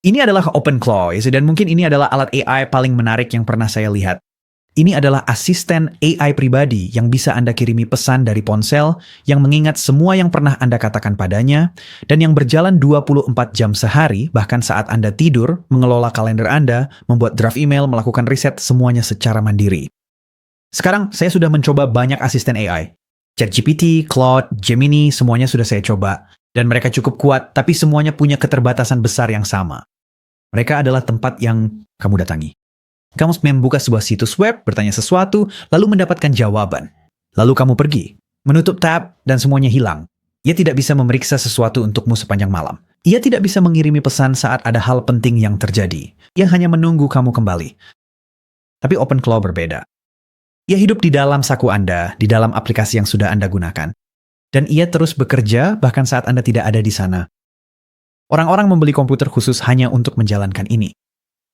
Ini adalah OpenClaw, dan mungkin ini adalah alat AI paling menarik yang pernah saya lihat. Ini adalah asisten AI pribadi yang bisa Anda kirimi pesan dari ponsel, yang mengingat semua yang pernah Anda katakan padanya, dan yang berjalan 24 jam sehari, bahkan saat Anda tidur, mengelola kalender Anda, membuat draft email, melakukan riset, semuanya secara mandiri. Sekarang, saya sudah mencoba banyak asisten AI. ChatGPT, Claude, Gemini, semuanya sudah saya coba. Dan mereka cukup kuat, tapi semuanya punya keterbatasan besar yang sama. Mereka adalah tempat yang kamu datangi. Kamu membuka sebuah situs web, bertanya sesuatu, lalu mendapatkan jawaban. Lalu kamu pergi, menutup tab, dan semuanya hilang. Ia tidak bisa memeriksa sesuatu untukmu sepanjang malam. Ia tidak bisa mengirimi pesan saat ada hal penting yang terjadi. Ia hanya menunggu kamu kembali. Tapi OpenClaw berbeda. Ia hidup di dalam saku Anda, di dalam aplikasi yang sudah Anda gunakan. Dan ia terus bekerja bahkan saat Anda tidak ada di sana. Orang-orang membeli komputer khusus hanya untuk menjalankan ini.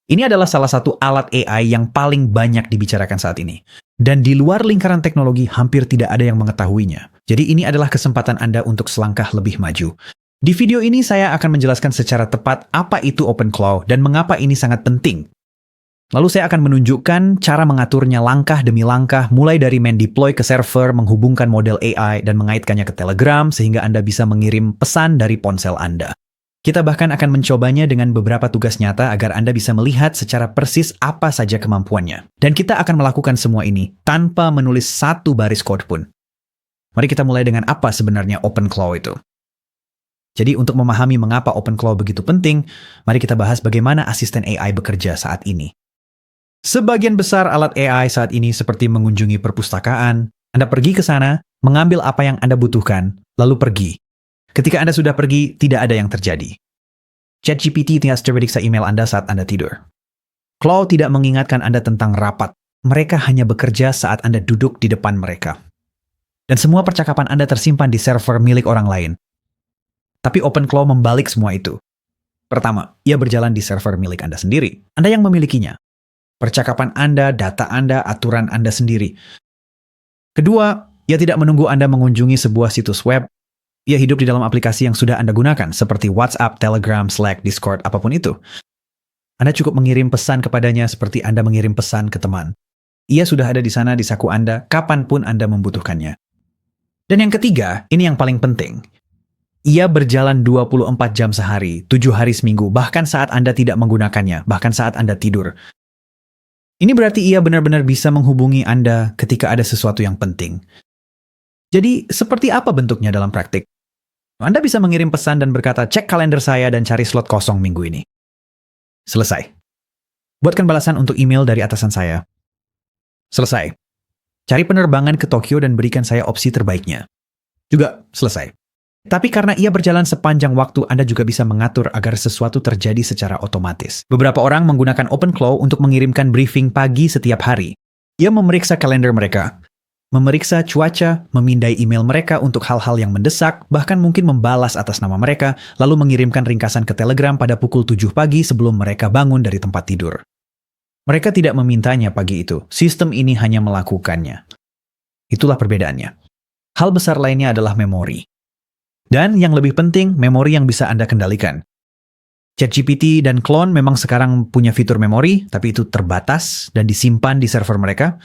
Ini adalah salah satu alat AI yang paling banyak dibicarakan saat ini. Dan di luar lingkaran teknologi hampir tidak ada yang mengetahuinya. Jadi ini adalah kesempatan Anda untuk selangkah lebih maju. Di video ini saya akan menjelaskan secara tepat apa itu OpenClaw dan mengapa ini sangat penting. Lalu saya akan menunjukkan cara mengaturnya langkah demi langkah, mulai dari deploy ke server, menghubungkan model AI, dan mengaitkannya ke Telegram sehingga Anda bisa mengirim pesan dari ponsel Anda. Kita bahkan akan mencobanya dengan beberapa tugas nyata agar Anda bisa melihat secara persis apa saja kemampuannya. Dan kita akan melakukan semua ini tanpa menulis satu baris kode pun. Mari kita mulai dengan apa sebenarnya OpenClaw itu. Jadi untuk memahami mengapa OpenClaw begitu penting, mari kita bahas bagaimana asisten AI bekerja saat ini. Sebagian besar alat AI saat ini seperti mengunjungi perpustakaan. Anda pergi ke sana, mengambil apa yang Anda butuhkan, lalu pergi. Ketika Anda sudah pergi, tidak ada yang terjadi. ChatGPT tidak terprediksi email Anda saat Anda tidur. Claude tidak mengingatkan Anda tentang rapat. Mereka hanya bekerja saat Anda duduk di depan mereka. Dan semua percakapan Anda tersimpan di server milik orang lain. Tapi OpenClaw membalik semua itu. Pertama, ia berjalan di server milik Anda sendiri. Anda yang memilikinya. Percakapan Anda, data Anda, aturan Anda sendiri. Kedua, ia tidak menunggu Anda mengunjungi sebuah situs web. Ia hidup di dalam aplikasi yang sudah Anda gunakan, seperti WhatsApp, Telegram, Slack, Discord, apapun itu. Anda cukup mengirim pesan kepadanya seperti Anda mengirim pesan ke teman. Ia sudah ada di sana di saku Anda, kapanpun Anda membutuhkannya. Dan yang ketiga, ini yang paling penting. Ia berjalan 24 jam sehari, 7 hari seminggu, bahkan saat Anda tidak menggunakannya, bahkan saat Anda tidur. Ini berarti ia benar-benar bisa menghubungi Anda ketika ada sesuatu yang penting. Jadi, seperti apa bentuknya dalam praktik? Anda bisa mengirim pesan dan berkata, cek kalender saya dan cari slot kosong minggu ini. Selesai. Buatkan balasan untuk email dari atasan saya. Selesai. Cari penerbangan ke Tokyo dan berikan saya opsi terbaiknya. Juga selesai. Tapi karena ia berjalan sepanjang waktu, Anda juga bisa mengatur agar sesuatu terjadi secara otomatis. Beberapa orang menggunakan OpenClaw untuk mengirimkan briefing pagi setiap hari. Ia memeriksa kalender mereka, memeriksa cuaca, memindai email mereka untuk hal-hal yang mendesak, bahkan mungkin membalas atas nama mereka, lalu mengirimkan ringkasan ke Telegram pada pukul 7 pagi sebelum mereka bangun dari tempat tidur. Mereka tidak memintanya pagi itu, sistem ini hanya melakukannya. Itulah perbedaannya. Hal besar lainnya adalah memori. Dan yang lebih penting, memori yang bisa Anda kendalikan. ChatGPT dan Claude memang sekarang punya fitur memori, tapi itu terbatas dan disimpan di server mereka.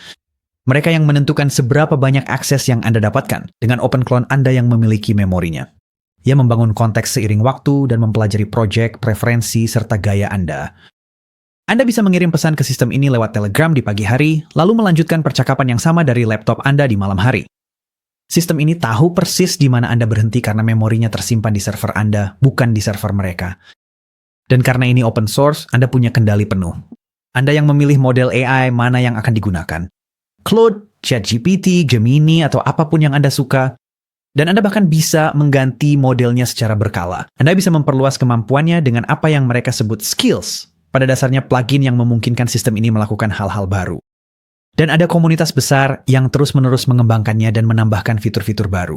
Mereka yang menentukan seberapa banyak akses yang Anda dapatkan. Dengan OpenClaw Anda yang memiliki memorinya. Ia membangun konteks seiring waktu dan mempelajari proyek, preferensi, serta gaya Anda. Anda bisa mengirim pesan ke sistem ini lewat Telegram di pagi hari, lalu melanjutkan percakapan yang sama dari laptop Anda di malam hari. Sistem ini tahu persis di mana Anda berhenti karena memorinya tersimpan di server Anda, bukan di server mereka. Dan karena ini open source, Anda punya kendali penuh. Anda yang memilih model AI mana yang akan digunakan. Claude, ChatGPT, Gemini, atau apapun yang Anda suka. Dan Anda bahkan bisa mengganti modelnya secara berkala. Anda bisa memperluas kemampuannya dengan apa yang mereka sebut skills. Pada dasarnya plugin yang memungkinkan sistem ini melakukan hal-hal baru. Dan ada komunitas besar yang terus-menerus mengembangkannya dan menambahkan fitur-fitur baru.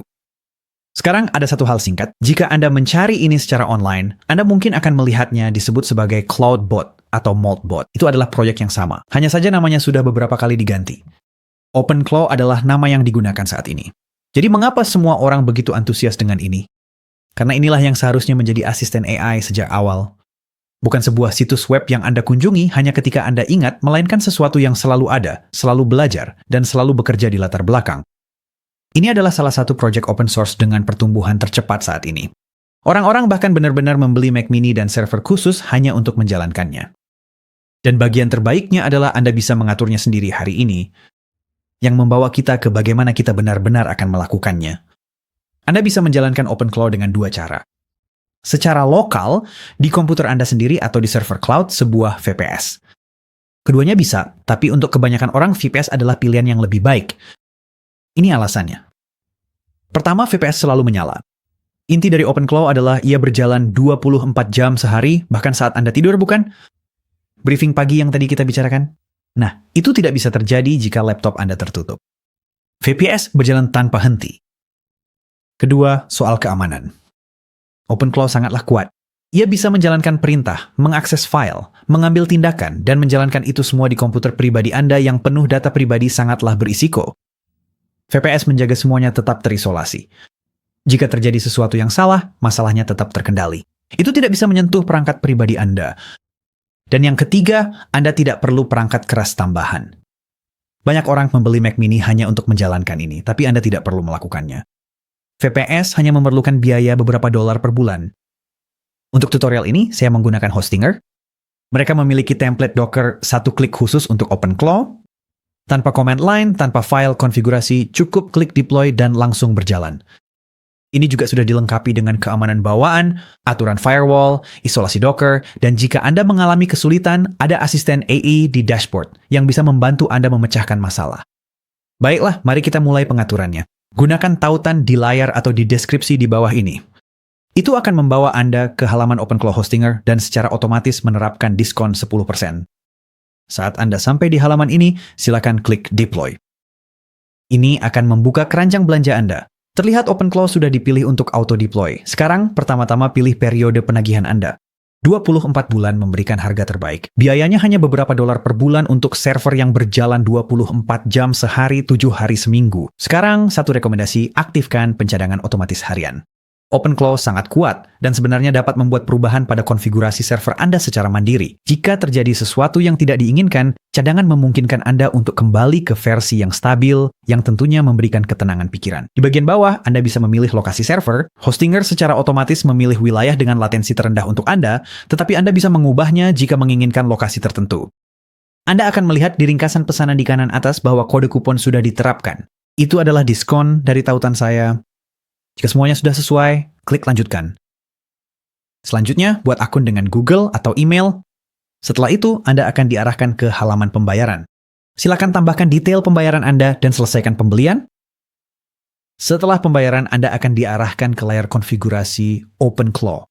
Sekarang ada satu hal singkat. Jika Anda mencari ini secara online, Anda mungkin akan melihatnya disebut sebagai Cloudbot atau Moltbot. Itu adalah proyek yang sama. Hanya saja namanya sudah beberapa kali diganti. OpenClaw adalah nama yang digunakan saat ini. Jadi mengapa semua orang begitu antusias dengan ini? Karena inilah yang seharusnya menjadi asisten AI sejak awal. Bukan sebuah situs web yang Anda kunjungi hanya ketika Anda ingat, melainkan sesuatu yang selalu ada, selalu belajar, dan selalu bekerja di latar belakang. Ini adalah salah satu proyek open source dengan pertumbuhan tercepat saat ini. Orang-orang bahkan benar-benar membeli Mac mini dan server khusus hanya untuk menjalankannya. Dan bagian terbaiknya adalah Anda bisa mengaturnya sendiri hari ini, yang membawa kita ke bagaimana kita benar-benar akan melakukannya. Anda bisa menjalankan OpenClaw dengan dua cara. Secara lokal, di komputer Anda sendiri atau di server cloud sebuah VPS. Keduanya bisa, tapi untuk kebanyakan orang VPS adalah pilihan yang lebih baik. Ini alasannya. Pertama, VPS selalu menyala. Inti dari OpenClaw adalah ia berjalan 24 jam sehari, bahkan saat Anda tidur, bukan? Briefing pagi yang tadi kita bicarakan? Nah, itu tidak bisa terjadi jika laptop Anda tertutup. VPS berjalan tanpa henti. Kedua, soal keamanan. OpenClaw sangatlah kuat. Ia bisa menjalankan perintah, mengakses file, mengambil tindakan, dan menjalankan itu semua di komputer pribadi Anda yang penuh data pribadi sangatlah berisiko. VPS menjaga semuanya tetap terisolasi. Jika terjadi sesuatu yang salah, masalahnya tetap terkendali. Itu tidak bisa menyentuh perangkat pribadi Anda. Dan yang ketiga, Anda tidak perlu perangkat keras tambahan. Banyak orang membeli Mac mini hanya untuk menjalankan ini, tapi Anda tidak perlu melakukannya. VPS hanya memerlukan biaya beberapa dolar per bulan. Untuk tutorial ini, saya menggunakan Hostinger. Mereka memiliki template Docker satu klik khusus untuk OpenClaw. Tanpa command line, tanpa file konfigurasi, cukup klik deploy dan langsung berjalan. Ini juga sudah dilengkapi dengan keamanan bawaan, aturan firewall, isolasi Docker, dan jika Anda mengalami kesulitan, ada asisten AI di dashboard yang bisa membantu Anda memecahkan masalah. Baiklah, mari kita mulai pengaturannya. Gunakan tautan di layar atau di deskripsi di bawah ini. Itu akan membawa Anda ke halaman OpenClaw Hostinger dan secara otomatis menerapkan diskon 10%. Saat Anda sampai di halaman ini, silakan klik Deploy. Ini akan membuka keranjang belanja Anda. Terlihat OpenClaw sudah dipilih untuk auto-deploy. Sekarang, pertama-tama pilih periode penagihan Anda. 24 bulan memberikan harga terbaik. Biayanya hanya beberapa dolar per bulan untuk server yang berjalan 24 jam sehari 7 hari seminggu. Sekarang, satu rekomendasi, aktifkan pencadangan otomatis harian. OpenClaw sangat kuat dan sebenarnya dapat membuat perubahan pada konfigurasi server Anda secara mandiri. Jika terjadi sesuatu yang tidak diinginkan, cadangan memungkinkan Anda untuk kembali ke versi yang stabil, yang tentunya memberikan ketenangan pikiran. Di bagian bawah, Anda bisa memilih lokasi server. Hostinger secara otomatis memilih wilayah dengan latensi terendah untuk Anda, tetapi Anda bisa mengubahnya jika menginginkan lokasi tertentu. Anda akan melihat di ringkasan pesanan di kanan atas bahwa kode kupon sudah diterapkan. Itu adalah diskon dari tautan saya. Jika semuanya sudah sesuai, klik lanjutkan. Selanjutnya, buat akun dengan Google atau email. Setelah itu, Anda akan diarahkan ke halaman pembayaran. Silakan tambahkan detail pembayaran Anda dan selesaikan pembelian. Setelah pembayaran, Anda akan diarahkan ke layar konfigurasi OpenClaw.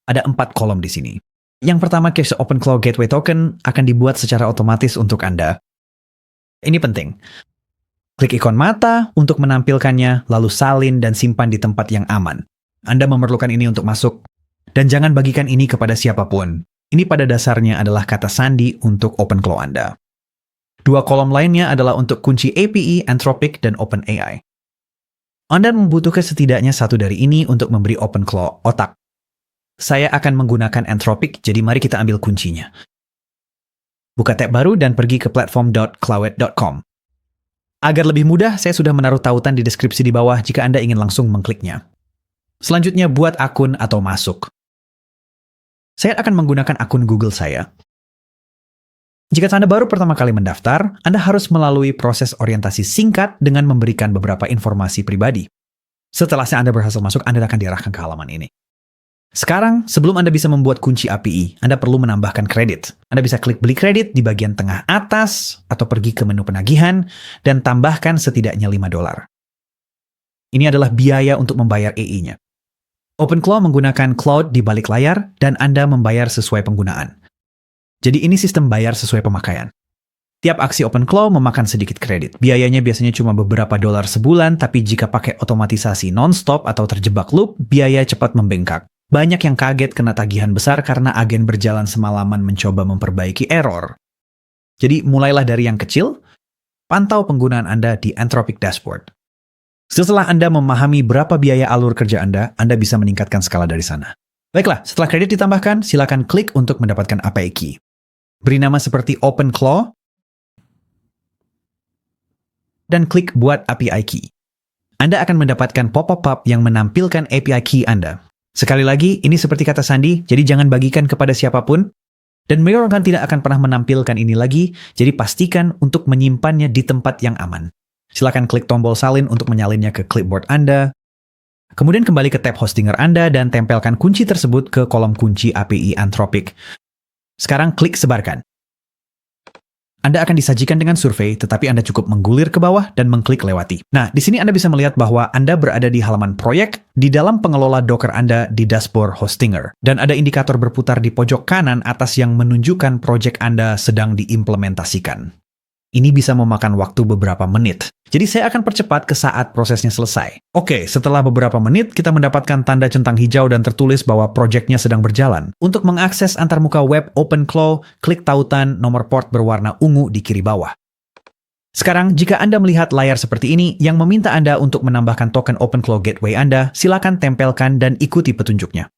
Ada 4 kolom di sini. Yang pertama, cache OpenClaw Gateway Token akan dibuat secara otomatis untuk Anda. Ini penting. Klik ikon mata untuk menampilkannya, lalu salin dan simpan di tempat yang aman. Anda memerlukan ini untuk masuk. Dan jangan bagikan ini kepada siapapun. Ini pada dasarnya adalah kata sandi untuk OpenClaw Anda. 2 kolom lainnya adalah untuk kunci API, Anthropic, dan OpenAI. Anda membutuhkan setidaknya satu dari ini untuk memberi OpenClaw otak. Saya akan menggunakan Anthropic, jadi mari kita ambil kuncinya. Buka tab baru dan pergi ke platform.clowet.com. Agar lebih mudah, saya sudah menaruh tautan di deskripsi di bawah jika Anda ingin langsung mengkliknya. Selanjutnya, buat akun atau masuk. Saya akan menggunakan akun Google saya. Jika Anda baru pertama kali mendaftar, Anda harus melalui proses orientasi singkat dengan memberikan beberapa informasi pribadi. Setelah Anda berhasil masuk, Anda akan diarahkan ke halaman ini. Sekarang, sebelum Anda bisa membuat kunci API, Anda perlu menambahkan kredit. Anda bisa klik beli kredit di bagian tengah atas, atau pergi ke menu penagihan, dan tambahkan setidaknya $5. Ini adalah biaya untuk membayar AI-nya. OpenClaw menggunakan cloud di balik layar, dan Anda membayar sesuai penggunaan. Jadi ini sistem bayar sesuai pemakaian. Tiap aksi OpenClaw memakan sedikit kredit. Biayanya biasanya cuma beberapa dolar sebulan, tapi jika pakai otomatisasi non-stop atau terjebak loop, biaya cepat membengkak. Banyak yang kaget kena tagihan besar karena agen berjalan semalaman mencoba memperbaiki error. Jadi mulailah dari yang kecil, pantau penggunaan Anda di Anthropic Dashboard. Setelah Anda memahami berapa biaya alur kerja Anda bisa meningkatkan skala dari sana. Baiklah, setelah kredit ditambahkan, silakan klik untuk mendapatkan API key. Beri nama seperti OpenClaw, dan klik buat API key. Anda akan mendapatkan pop-up yang menampilkan API key Anda. Sekali lagi, ini seperti kata sandi, jadi jangan bagikan kepada siapapun. Dan Mirror tidak akan pernah menampilkan ini lagi, jadi pastikan untuk menyimpannya di tempat yang aman. Silakan klik tombol salin untuk menyalinnya ke clipboard Anda. Kemudian kembali ke tab Hostinger Anda dan tempelkan kunci tersebut ke kolom kunci API Anthropic. Sekarang klik sebarkan. Anda akan disajikan dengan survei, tetapi Anda cukup menggulir ke bawah dan mengklik lewati. Nah, di sini Anda bisa melihat bahwa Anda berada di halaman proyek di dalam pengelola Docker Anda di dashboard Hostinger. Dan ada indikator berputar di pojok kanan atas yang menunjukkan proyek Anda sedang diimplementasikan. Ini bisa memakan waktu beberapa menit. Jadi saya akan percepat ke saat prosesnya selesai. Oke, setelah beberapa menit, kita mendapatkan tanda centang hijau dan tertulis bahwa proyeknya sedang berjalan. Untuk mengakses antarmuka web OpenClaw, klik tautan nomor port berwarna ungu di kiri bawah. Sekarang, jika Anda melihat layar seperti ini yang meminta Anda untuk menambahkan token OpenClaw Gateway Anda, silakan tempelkan dan ikuti petunjuknya.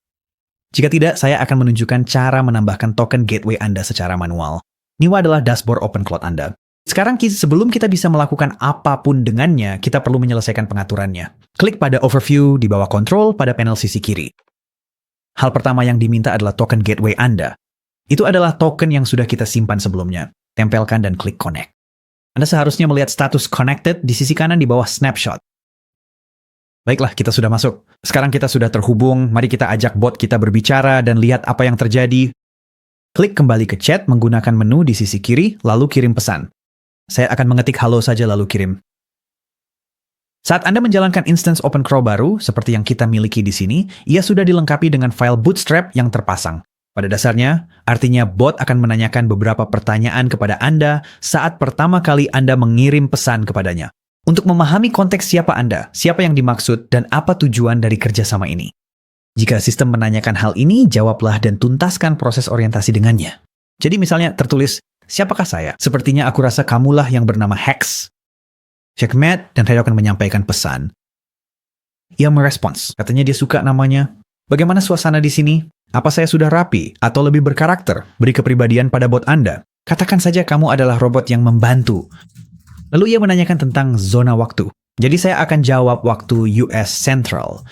Jika tidak, saya akan menunjukkan cara menambahkan token gateway Anda secara manual. Ini adalah dashboard OpenClaw Anda. Sekarang sebelum kita bisa melakukan apapun dengannya, kita perlu menyelesaikan pengaturannya. Klik pada Overview di bawah Control pada panel sisi kiri. Hal pertama yang diminta adalah token gateway Anda. Itu adalah token yang sudah kita simpan sebelumnya. Tempelkan dan klik Connect. Anda seharusnya melihat status Connected di sisi kanan di bawah Snapshot. Baiklah, kita sudah masuk. Sekarang kita sudah terhubung, mari kita ajak bot kita berbicara dan lihat apa yang terjadi. Klik kembali ke chat menggunakan menu di sisi kiri, lalu kirim pesan. Saya akan mengetik halo saja lalu kirim. Saat Anda menjalankan instance OpenClaw baru, seperti yang kita miliki di sini, ia sudah dilengkapi dengan file bootstrap yang terpasang. Pada dasarnya, artinya bot akan menanyakan beberapa pertanyaan kepada Anda saat pertama kali Anda mengirim pesan kepadanya. Untuk memahami konteks siapa Anda, siapa yang dimaksud, dan apa tujuan dari kerjasama ini. Jika sistem menanyakan hal ini, jawablah dan tuntaskan proses orientasi dengannya. Jadi misalnya tertulis, siapakah saya? Sepertinya aku rasa kamulah yang bernama Hex. Checkmate, dan saya akan menyampaikan pesan. Ia merespons, katanya dia suka namanya. Bagaimana suasana di sini? Apa saya sudah rapi atau lebih berkarakter? Beri kepribadian pada bot Anda. Katakan saja kamu adalah robot yang membantu. Lalu ia menanyakan tentang zona waktu. Jadi saya akan jawab waktu US Central.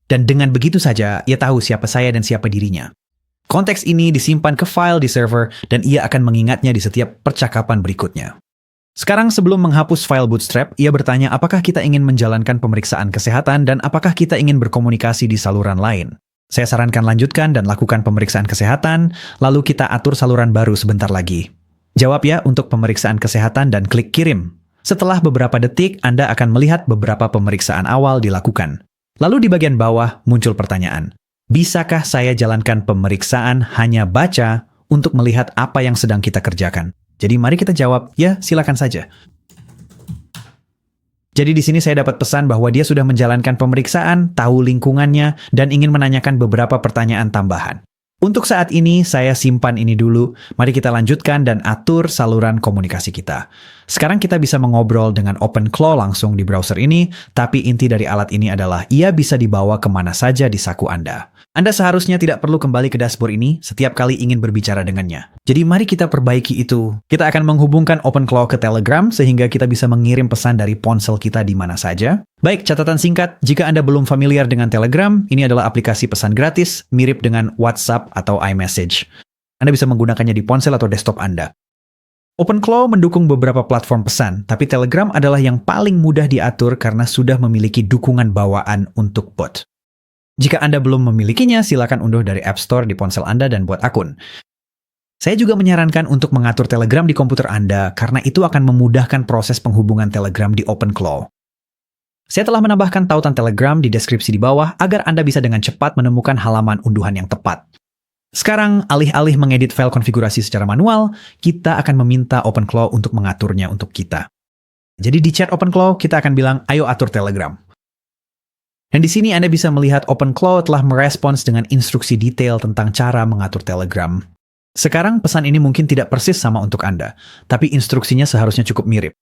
Dan dengan begitu saja, ia tahu siapa saya dan siapa dirinya. Konteks ini disimpan ke file di server dan ia akan mengingatnya di setiap percakapan berikutnya. Sekarang sebelum menghapus file Bootstrap, ia bertanya apakah kita ingin menjalankan pemeriksaan kesehatan dan apakah kita ingin berkomunikasi di saluran lain. Saya sarankan lanjutkan dan lakukan pemeriksaan kesehatan, lalu kita atur saluran baru sebentar lagi. Jawab ya untuk pemeriksaan kesehatan dan klik kirim. Setelah beberapa detik, Anda akan melihat beberapa pemeriksaan awal dilakukan. Lalu di bagian bawah muncul pertanyaan. Bisakah saya jalankan pemeriksaan hanya baca untuk melihat apa yang sedang kita kerjakan? Jadi mari kita jawab, ya silakan saja. Jadi di sini saya dapat pesan bahwa dia sudah menjalankan pemeriksaan, tahu lingkungannya, dan ingin menanyakan beberapa pertanyaan tambahan. Untuk saat ini, saya simpan ini dulu. Mari kita lanjutkan dan atur saluran komunikasi kita. Sekarang kita bisa mengobrol dengan OpenClaw langsung di browser ini, tapi inti dari alat ini adalah ia bisa dibawa kemana saja di saku Anda. Anda seharusnya tidak perlu kembali ke dashboard ini setiap kali ingin berbicara dengannya. Jadi mari kita perbaiki itu. Kita akan menghubungkan OpenClaw ke Telegram sehingga kita bisa mengirim pesan dari ponsel kita di mana saja. Baik, catatan singkat, jika Anda belum familiar dengan Telegram, ini adalah aplikasi pesan gratis, mirip dengan WhatsApp atau iMessage. Anda bisa menggunakannya di ponsel atau desktop Anda. OpenClaw mendukung beberapa platform pesan, tapi Telegram adalah yang paling mudah diatur karena sudah memiliki dukungan bawaan untuk bot. Jika Anda belum memilikinya, silakan unduh dari App Store di ponsel Anda dan buat akun. Saya juga menyarankan untuk mengatur Telegram di komputer Anda karena itu akan memudahkan proses penghubungan Telegram di OpenClaw. Saya telah menambahkan tautan Telegram di deskripsi di bawah agar Anda bisa dengan cepat menemukan halaman unduhan yang tepat. Sekarang, alih-alih mengedit file konfigurasi secara manual, kita akan meminta OpenClaw untuk mengaturnya untuk kita. Jadi di chat OpenClaw, kita akan bilang, ayo atur Telegram. Dan di sini Anda bisa melihat OpenClaw telah merespons dengan instruksi detail tentang cara mengatur Telegram. Sekarang pesan ini mungkin tidak persis sama untuk Anda, tapi instruksinya seharusnya cukup mirip.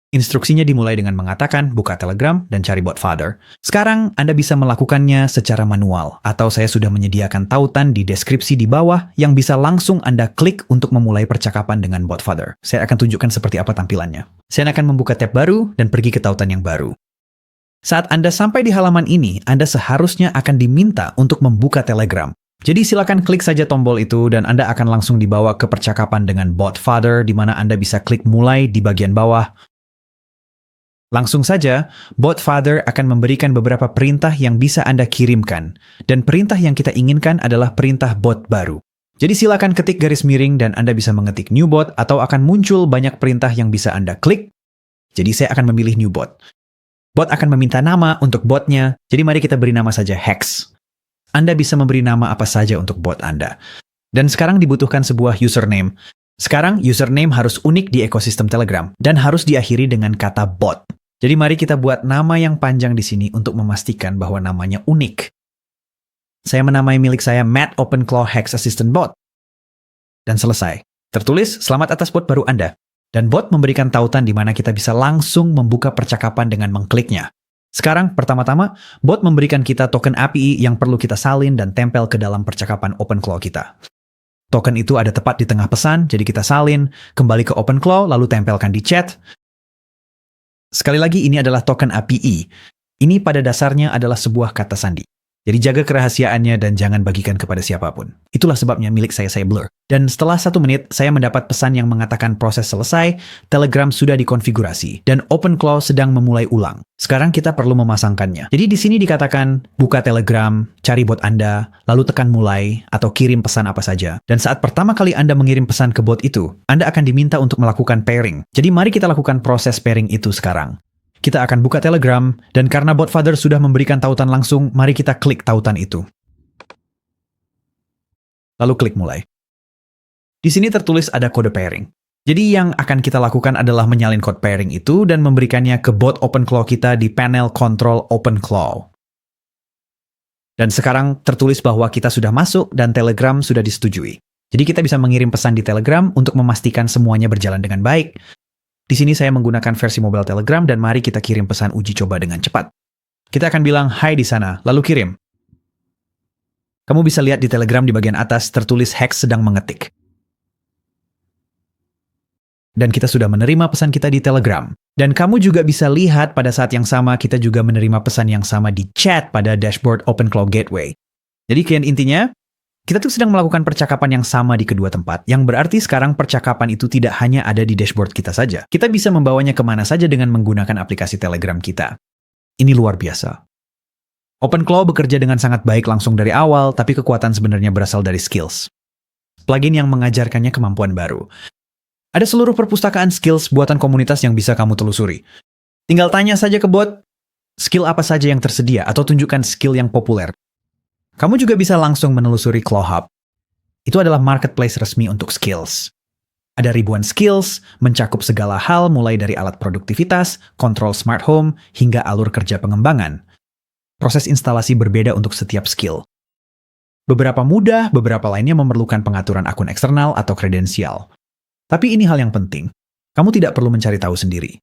Instruksinya dimulai dengan mengatakan buka Telegram dan cari bot father. Sekarang Anda bisa melakukannya secara manual, atau saya sudah menyediakan tautan di deskripsi di bawah yang bisa langsung Anda klik untuk memulai percakapan dengan bot father. Saya akan tunjukkan seperti apa tampilannya. Saya akan membuka tab baru dan pergi ke tautan yang baru. Saat Anda sampai di halaman ini, Anda seharusnya akan diminta untuk membuka Telegram. Jadi silakan klik saja tombol itu dan Anda akan langsung dibawa ke percakapan dengan bot father di mana Anda bisa klik mulai di bagian bawah. Langsung saja, bot father akan memberikan beberapa perintah yang bisa Anda kirimkan. Dan perintah yang kita inginkan adalah perintah bot baru. Jadi silakan ketik garis miring dan Anda bisa mengetik new bot atau akan muncul banyak perintah yang bisa Anda klik. Jadi saya akan memilih new bot. Bot akan meminta nama untuk botnya, jadi mari kita beri nama saja Hex. Anda bisa memberi nama apa saja untuk bot Anda. Dan sekarang dibutuhkan sebuah username. Sekarang username harus unik di ekosistem Telegram dan harus diakhiri dengan kata bot. Jadi mari kita buat nama yang panjang di sini untuk memastikan bahwa namanya unik. Saya menamai milik saya Matt OpenClaw Hex Assistant Bot. Dan selesai. Tertulis, selamat atas bot baru Anda. Dan bot memberikan tautan di mana kita bisa langsung membuka percakapan dengan mengkliknya. Sekarang, pertama-tama, bot memberikan kita token API yang perlu kita salin dan tempel ke dalam percakapan OpenClaw kita. Token itu ada tepat di tengah pesan, jadi kita salin, kembali ke OpenClaw, lalu tempelkan di chat. Sekali lagi, ini adalah token API. Ini pada dasarnya adalah sebuah kata sandi. Jadi jaga kerahasiaannya dan jangan bagikan kepada siapapun. Itulah sebabnya milik saya blur. Dan setelah 1 menit, saya mendapat pesan yang mengatakan proses selesai, Telegram sudah dikonfigurasi, dan OpenClaw sedang memulai ulang. Sekarang kita perlu memasangkannya. Jadi di sini dikatakan, buka Telegram, cari bot Anda, lalu tekan mulai, atau kirim pesan apa saja. Dan saat pertama kali Anda mengirim pesan ke bot itu, Anda akan diminta untuk melakukan pairing. Jadi mari kita lakukan proses pairing itu sekarang. Kita akan buka Telegram, dan karena bot father sudah memberikan tautan langsung, mari kita klik tautan itu. Lalu klik mulai. Di sini tertulis ada kode pairing. Jadi yang akan kita lakukan adalah menyalin kode pairing itu dan memberikannya ke bot OpenClaw kita di panel Control OpenClaw. Dan sekarang tertulis bahwa kita sudah masuk dan Telegram sudah disetujui. Jadi kita bisa mengirim pesan di Telegram untuk memastikan semuanya berjalan dengan baik. Di sini saya menggunakan versi mobile Telegram dan mari kita kirim pesan uji coba dengan cepat. Kita akan bilang hai di sana, lalu kirim. Kamu bisa lihat di Telegram di bagian atas tertulis Hex sedang mengetik. Dan kita sudah menerima pesan kita di Telegram. Dan kamu juga bisa lihat pada saat yang sama kita juga menerima pesan yang sama di chat pada dashboard OpenClaw Gateway. Jadi intinya, kita tuh sedang melakukan percakapan yang sama di kedua tempat, yang berarti sekarang percakapan itu tidak hanya ada di dashboard kita saja. Kita bisa membawanya kemana saja dengan menggunakan aplikasi Telegram kita. Ini luar biasa. OpenClaw bekerja dengan sangat baik langsung dari awal, tapi kekuatan sebenarnya berasal dari skills. Plugin yang mengajarkannya kemampuan baru. Ada seluruh perpustakaan skills buatan komunitas yang bisa kamu telusuri. Tinggal tanya saja ke bot, skill apa saja yang tersedia, atau tunjukkan skill yang populer. Kamu juga bisa langsung menelusuri ClawHub. Itu adalah marketplace resmi untuk skills. Ada ribuan skills, mencakup segala hal mulai dari alat produktivitas, kontrol smart home, hingga alur kerja pengembangan. Proses instalasi berbeda untuk setiap skill. Beberapa mudah, beberapa lainnya memerlukan pengaturan akun eksternal atau kredensial. Tapi ini hal yang penting. Kamu tidak perlu mencari tahu sendiri.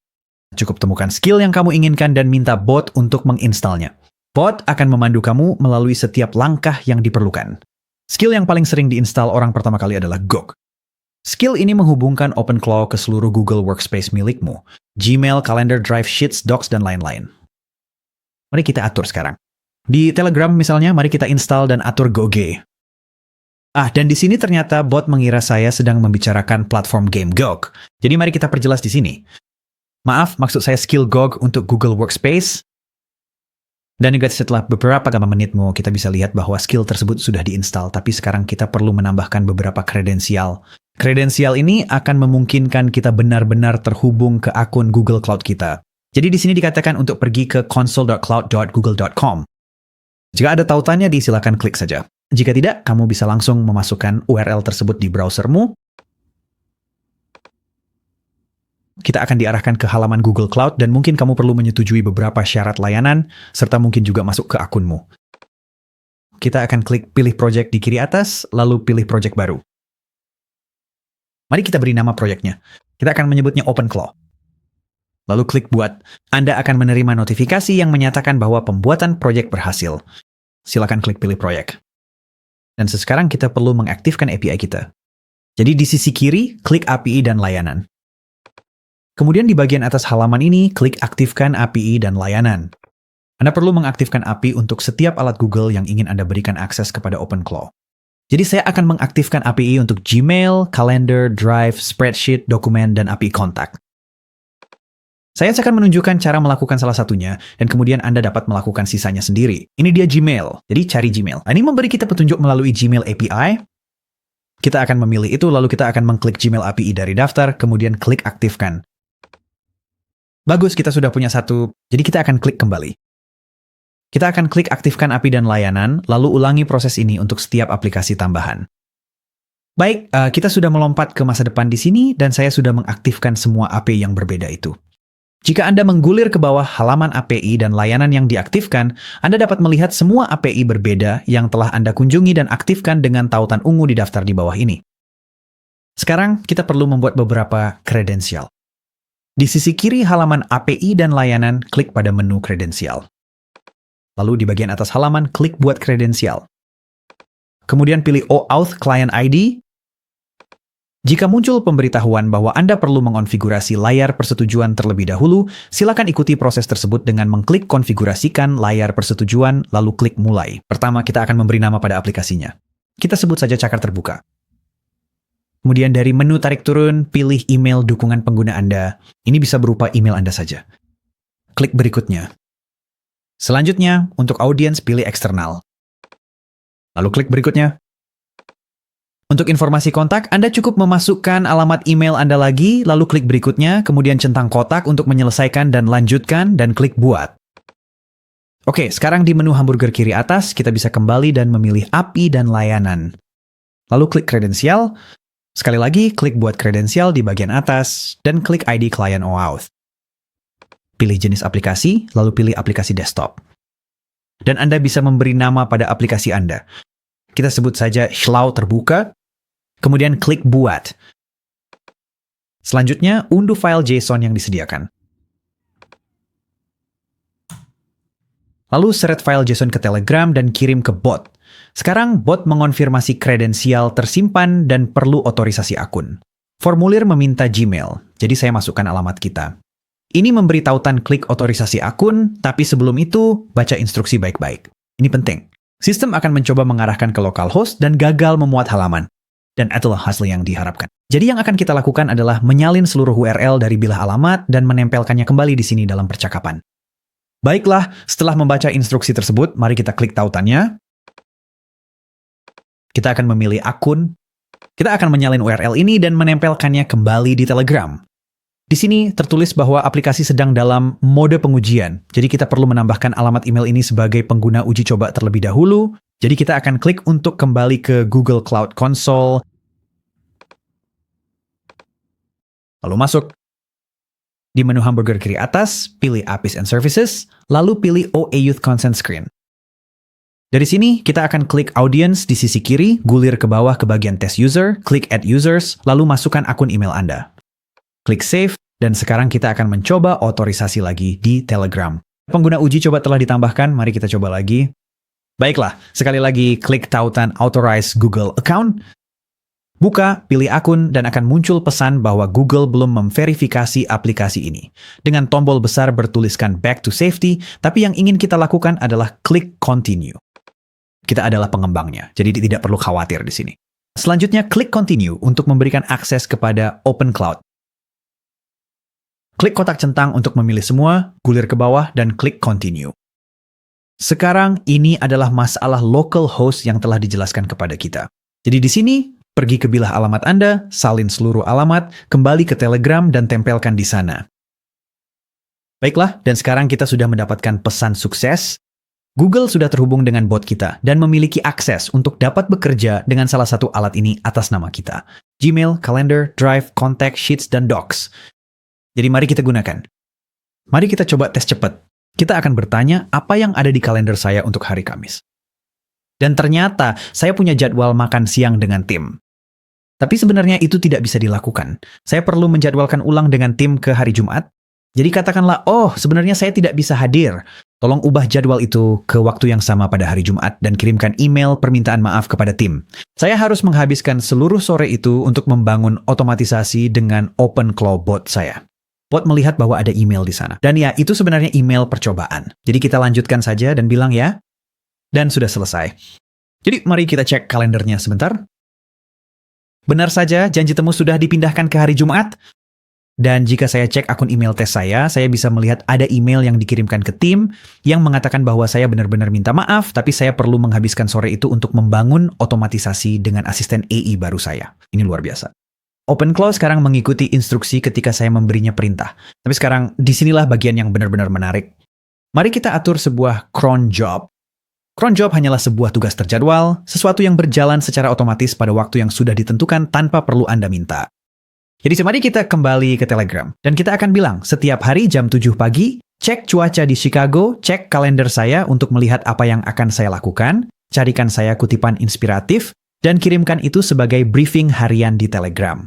Cukup temukan skill yang kamu inginkan dan minta bot untuk menginstalnya. Bot akan memandu kamu melalui setiap langkah yang diperlukan. Skill yang paling sering diinstal orang pertama kali adalah Gog. Skill ini menghubungkan OpenClaw ke seluruh Google Workspace milikmu, Gmail, Calendar, Drive, Sheets, Docs, dan lain-lain. Mari kita atur sekarang. Di Telegram misalnya, mari kita install dan atur Goge. Dan di sini ternyata bot mengira saya sedang membicarakan platform game Gog. Jadi mari kita perjelas di sini. Maaf, maksud saya skill Gog untuk Google Workspace. Dan juga setelah beberapa menitmu, kita bisa lihat bahwa skill tersebut sudah diinstal, tapi sekarang kita perlu menambahkan beberapa kredensial. Kredensial ini akan memungkinkan kita benar-benar terhubung ke akun Google Cloud kita. Jadi di sini dikatakan untuk pergi ke console.cloud.google.com. Jika ada tautannya, silakan klik saja. Jika tidak, kamu bisa langsung memasukkan URL tersebut di browsermu. Kita akan diarahkan ke halaman Google Cloud dan mungkin kamu perlu menyetujui beberapa syarat layanan, serta mungkin juga masuk ke akunmu. Kita akan klik pilih project di kiri atas, lalu pilih project baru. Mari kita beri nama proyeknya. Kita akan menyebutnya OpenClaw. Lalu klik buat. Anda akan menerima notifikasi yang menyatakan bahwa pembuatan proyek berhasil. Silakan klik pilih proyek. Dan sekarang kita perlu mengaktifkan API kita. Jadi di sisi kiri, klik API dan layanan. Kemudian di bagian atas halaman ini, klik aktifkan API dan layanan. Anda perlu mengaktifkan API untuk setiap alat Google yang ingin Anda berikan akses kepada OpenClaw. Jadi saya akan mengaktifkan API untuk Gmail, Calendar, Drive, Spreadsheet, Dokumen, dan API Kontak. Saya akan menunjukkan cara melakukan salah satunya, dan kemudian Anda dapat melakukan sisanya sendiri. Ini dia Gmail, jadi cari Gmail. Ini memberi kita petunjuk melalui Gmail API. Kita akan memilih itu, lalu kita akan mengklik Gmail API dari daftar, kemudian klik aktifkan. Bagus, kita sudah punya satu, jadi kita akan klik kembali. Kita akan klik aktifkan API dan layanan, lalu ulangi proses ini untuk setiap aplikasi tambahan. Baik, kita sudah melompat ke masa depan di sini, dan saya sudah mengaktifkan semua API yang berbeda itu. Jika Anda menggulir ke bawah halaman API dan layanan yang diaktifkan, Anda dapat melihat semua API berbeda yang telah Anda kunjungi dan aktifkan dengan tautan ungu di daftar di bawah ini. Sekarang, kita perlu membuat beberapa kredensial. Di sisi kiri halaman API dan layanan, klik pada menu kredensial. Lalu di bagian atas halaman, klik buat kredensial. Kemudian pilih OAuth Client ID. Jika muncul pemberitahuan bahwa Anda perlu mengonfigurasi layar persetujuan terlebih dahulu, silakan ikuti proses tersebut dengan mengklik konfigurasikan layar persetujuan, lalu klik mulai. Pertama, kita akan memberi nama pada aplikasinya. Kita sebut saja cakar terbuka. Kemudian dari menu tarik turun, pilih email dukungan pengguna Anda. Ini bisa berupa email Anda saja. Klik berikutnya. Selanjutnya, untuk audiens pilih eksternal. Lalu klik berikutnya. Untuk informasi kontak, Anda cukup memasukkan alamat email Anda lagi, lalu klik berikutnya, kemudian centang kotak untuk menyelesaikan dan lanjutkan, dan klik buat. Oke, sekarang di menu hamburger kiri atas, kita bisa kembali dan memilih API dan layanan. Lalu klik kredensial. Sekali lagi, klik buat kredensial di bagian atas, dan klik ID Client OAuth. Pilih jenis aplikasi, lalu pilih aplikasi desktop. Dan Anda bisa memberi nama pada aplikasi Anda. Kita sebut saja Shlau terbuka, kemudian klik buat. Selanjutnya, unduh file JSON yang disediakan. Lalu seret file JSON ke Telegram dan kirim ke bot. Sekarang bot mengonfirmasi kredensial tersimpan dan perlu otorisasi akun. Formulir meminta Gmail, jadi saya masukkan alamat kita. Ini memberi tautan klik otorisasi akun, tapi sebelum itu, baca instruksi baik-baik. Ini penting. Sistem akan mencoba mengarahkan ke localhost dan gagal memuat halaman. Dan itulah hasil yang diharapkan. Jadi yang akan kita lakukan adalah menyalin seluruh URL dari bilah alamat dan menempelkannya kembali di sini dalam percakapan. Baiklah, setelah membaca instruksi tersebut, mari kita klik tautannya. Kita akan memilih akun. Kita akan menyalin URL ini dan menempelkannya kembali di Telegram. Di sini tertulis bahwa aplikasi sedang dalam mode pengujian. Jadi kita perlu menambahkan alamat email ini sebagai pengguna uji coba terlebih dahulu. Jadi kita akan klik untuk kembali ke Google Cloud Console. Lalu masuk. Di menu hamburger kiri atas, pilih APIs and Services, lalu pilih OA Youth Consent Screen. Dari sini, kita akan klik Audience di sisi kiri, gulir ke bawah ke bagian Test User, klik Add Users, lalu masukkan akun email Anda. Klik Save, dan sekarang kita akan mencoba otorisasi lagi di Telegram. Pengguna uji coba telah ditambahkan, mari kita coba lagi. Baiklah, sekali lagi klik tautan Authorize Google Account. Buka, pilih akun, dan akan muncul pesan bahwa Google belum memverifikasi aplikasi ini. Dengan tombol besar bertuliskan Back to Safety, tapi yang ingin kita lakukan adalah klik Continue. Kita adalah pengembangnya, jadi tidak perlu khawatir di sini. Selanjutnya, klik Continue untuk memberikan akses kepada OpenCloud. Klik kotak centang untuk memilih semua, gulir ke bawah, dan klik Continue. Sekarang, ini adalah masalah localhost yang telah dijelaskan kepada kita. Jadi di sini, pergi ke bilah alamat Anda, salin seluruh alamat, kembali ke Telegram, dan tempelkan di sana. Baiklah, dan sekarang kita sudah mendapatkan pesan sukses. Google sudah terhubung dengan bot kita dan memiliki akses untuk dapat bekerja dengan salah satu alat ini atas nama kita. Gmail, Calendar, Drive, Contact, Sheets, dan Docs. Jadi mari kita gunakan. Mari kita coba tes cepat. Kita akan bertanya apa yang ada di kalender saya untuk hari Kamis. Dan ternyata saya punya jadwal makan siang dengan tim. Tapi sebenarnya itu tidak bisa dilakukan. Saya perlu menjadwalkan ulang dengan tim ke hari Jumat. Jadi katakanlah, oh sebenarnya saya tidak bisa hadir. Tolong ubah jadwal itu ke waktu yang sama pada hari Jumat dan kirimkan email permintaan maaf kepada tim. Saya harus menghabiskan seluruh sore itu untuk membangun otomatisasi dengan OpenClaw bot saya. Bot melihat bahwa ada email di sana. Dan ya, itu sebenarnya email percobaan. Jadi kita lanjutkan saja dan bilang ya. Dan sudah selesai. Jadi mari kita cek kalendernya sebentar. Benar saja, janji temu sudah dipindahkan ke hari Jumat. Dan jika saya cek akun email tes saya bisa melihat ada email yang dikirimkan ke tim yang mengatakan bahwa saya benar-benar minta maaf, tapi saya perlu menghabiskan sore itu untuk membangun otomatisasi dengan asisten AI baru saya. Ini luar biasa. OpenClaw sekarang mengikuti instruksi ketika saya memberinya perintah. Tapi sekarang, disinilah bagian yang benar-benar menarik. Mari kita atur sebuah cron job. Cron job hanyalah sebuah tugas terjadwal, sesuatu yang berjalan secara otomatis pada waktu yang sudah ditentukan tanpa perlu Anda minta. Jadi mari kita kembali ke Telegram. Dan kita akan bilang, setiap hari jam 7 pagi, cek cuaca di Chicago, cek kalender saya untuk melihat apa yang akan saya lakukan, carikan saya kutipan inspiratif, dan kirimkan itu sebagai briefing harian di Telegram.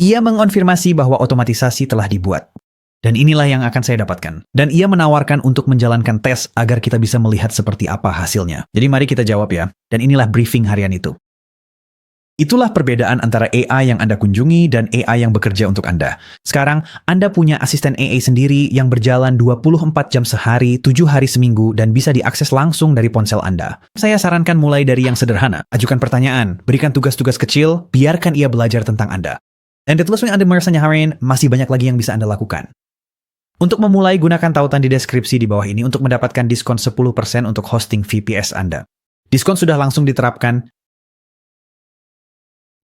Ia mengonfirmasi bahwa otomatisasi telah dibuat. Dan inilah yang akan saya dapatkan. Dan ia menawarkan untuk menjalankan tes agar kita bisa melihat seperti apa hasilnya. Jadi mari kita jawab ya. Dan inilah briefing harian itu. Itulah perbedaan antara AI yang Anda kunjungi dan AI yang bekerja untuk Anda. Sekarang, Anda punya asisten AI sendiri yang berjalan 24 jam sehari, 7 hari seminggu, dan bisa diakses langsung dari ponsel Anda. Saya sarankan mulai dari yang sederhana. Ajukan pertanyaan, berikan tugas-tugas kecil, biarkan ia belajar tentang Anda. Dan ditulis Anda merasanya harian, masih banyak lagi yang bisa Anda lakukan. Untuk memulai, gunakan tautan di deskripsi di bawah ini untuk mendapatkan diskon 10% untuk hosting VPS Anda. Diskon sudah langsung diterapkan,